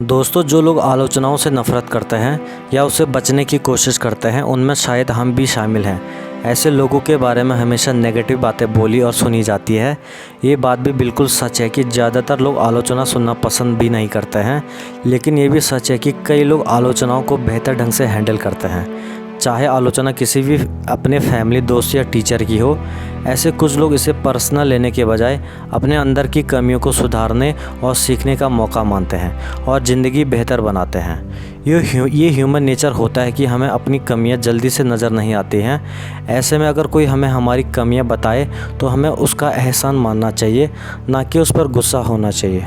दोस्तों, जो लोग आलोचनाओं से नफ़रत करते हैं या उससे बचने की कोशिश करते हैं, उनमें शायद हम भी शामिल हैं। ऐसे लोगों के बारे में हमेशा नेगेटिव बातें बोली और सुनी जाती है। ये बात भी बिल्कुल सच है कि ज़्यादातर लोग आलोचना सुनना पसंद भी नहीं करते हैं, लेकिन ये भी सच है कि कई लोग आलोचनाओं को बेहतर ढंग से हैंडल करते हैं। चाहे आलोचना किसी भी अपने फैमिली, दोस्त या टीचर की हो, ऐसे कुछ लोग इसे पर्सनल लेने के बजाय अपने अंदर की कमियों को सुधारने और सीखने का मौका मानते हैं और ज़िंदगी बेहतर बनाते हैं। ये ह्यूमन नेचर होता है कि हमें अपनी कमियां जल्दी से नज़र नहीं आती हैं। ऐसे में अगर कोई हमें हमारी कमियां बताए तो हमें उसका एहसान मानना चाहिए, ना कि उस पर गुस्सा होना चाहिए।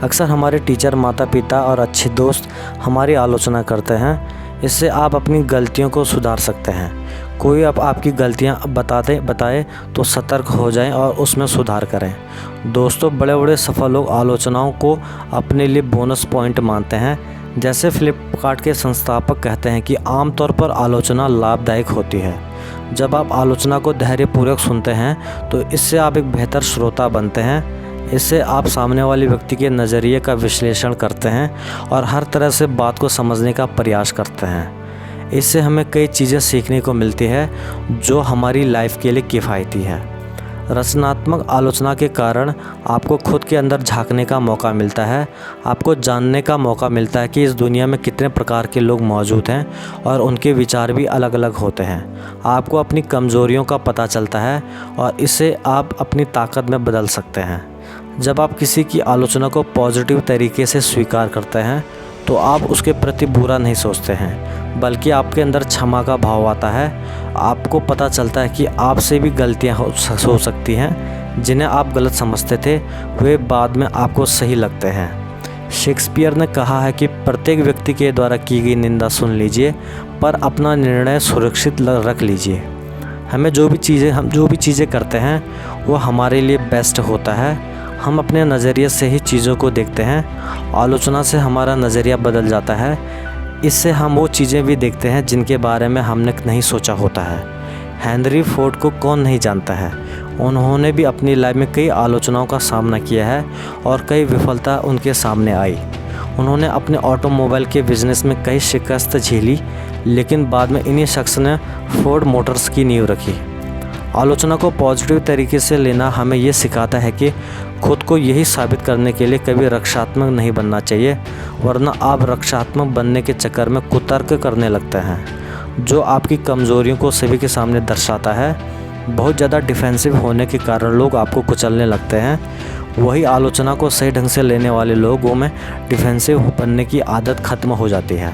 अक्सर हमारे टीचर, माता पिता और अच्छे दोस्त हमारी आलोचना करते हैं। इससे आप अपनी गलतियों को सुधार सकते हैं। कोई अब आपकी गलतियां बताए तो सतर्क हो जाएं और उसमें सुधार करें। दोस्तों, बड़े बड़े सफल लोग आलोचनाओं को अपने लिए बोनस पॉइंट मानते हैं। जैसे फ्लिपकार्ट के संस्थापक कहते हैं कि आमतौर पर आलोचना लाभदायक होती है। जब आप आलोचना को धैर्यपूर्वक सुनते हैं तो इससे आप एक बेहतर श्रोता बनते हैं। इससे आप सामने वाले व्यक्ति के नज़रिए का विश्लेषण करते हैं और हर तरह से बात को समझने का प्रयास करते हैं। इससे हमें कई चीज़ें सीखने को मिलती है जो हमारी लाइफ के लिए किफ़ायती है। रचनात्मक आलोचना के कारण आपको खुद के अंदर झांकने का मौका मिलता है। आपको जानने का मौका मिलता है कि इस दुनिया में कितने प्रकार के लोग मौजूद हैं और उनके विचार भी अलग अलग होते हैं। आपको अपनी कमज़ोरियों का पता चलता है और इसे आप अपनी ताकत में बदल सकते हैं। जब आप किसी की आलोचना को पॉजिटिव तरीके से स्वीकार करते हैं तो आप उसके प्रति बुरा नहीं सोचते हैं, बल्कि आपके अंदर क्षमा का भाव आता है। आपको पता चलता है कि आपसे भी गलतियां हो सकती हैं। जिन्हें आप गलत समझते थे वे बाद में आपको सही लगते हैं। शेक्सपियर ने कहा है कि प्रत्येक व्यक्ति के द्वारा की गई निंदा सुन लीजिए, पर अपना निर्णय सुरक्षित रख लीजिए। हम जो भी चीज़ें करते हैं वो हमारे लिए बेस्ट होता है। हम अपने नज़रिए से ही चीज़ों को देखते हैं। आलोचना से हमारा नज़रिया बदल जाता है। इससे हम वो चीज़ें भी देखते हैं जिनके बारे में हमने नहीं सोचा होता है। हेनरी फोर्ड को कौन नहीं जानता है। उन्होंने भी अपनी लाइफ में कई आलोचनाओं का सामना किया है और कई विफलता उनके सामने आई। उन्होंने अपने ऑटोमोबाइल के बिज़नेस में कई शिकस्त झेली, लेकिन बाद में इन्हीं शख्स ने फोर्ड मोटर्स की नींव रखी। आलोचना को पॉजिटिव तरीके से लेना हमें ये सिखाता है कि खुद को यही साबित करने के लिए कभी रक्षात्मक नहीं बनना चाहिए, वरना आप रक्षात्मक बनने के चक्कर में कुतर्क करने लगते हैं, जो आपकी कमज़ोरियों को सभी के सामने दर्शाता है। बहुत ज़्यादा डिफेंसिव होने के कारण लोग आपको कुचलने लगते हैं। वही आलोचना को सही ढंग से लेने वाले लोगों में डिफेंसिव बनने की आदत ख़त्म हो जाती है।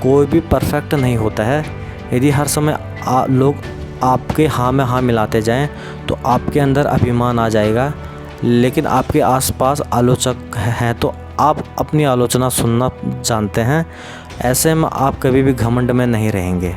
कोई भी परफेक्ट नहीं होता है। यदि हर समय लोग आपके हाँ में हाँ मिलाते जाएं तो आपके अंदर अभिमान आ जाएगा, लेकिन आपके आसपास आलोचक हैं तो आप अपनी आलोचना सुनना जानते हैं। ऐसे में आप कभी भी घमंड में नहीं रहेंगे।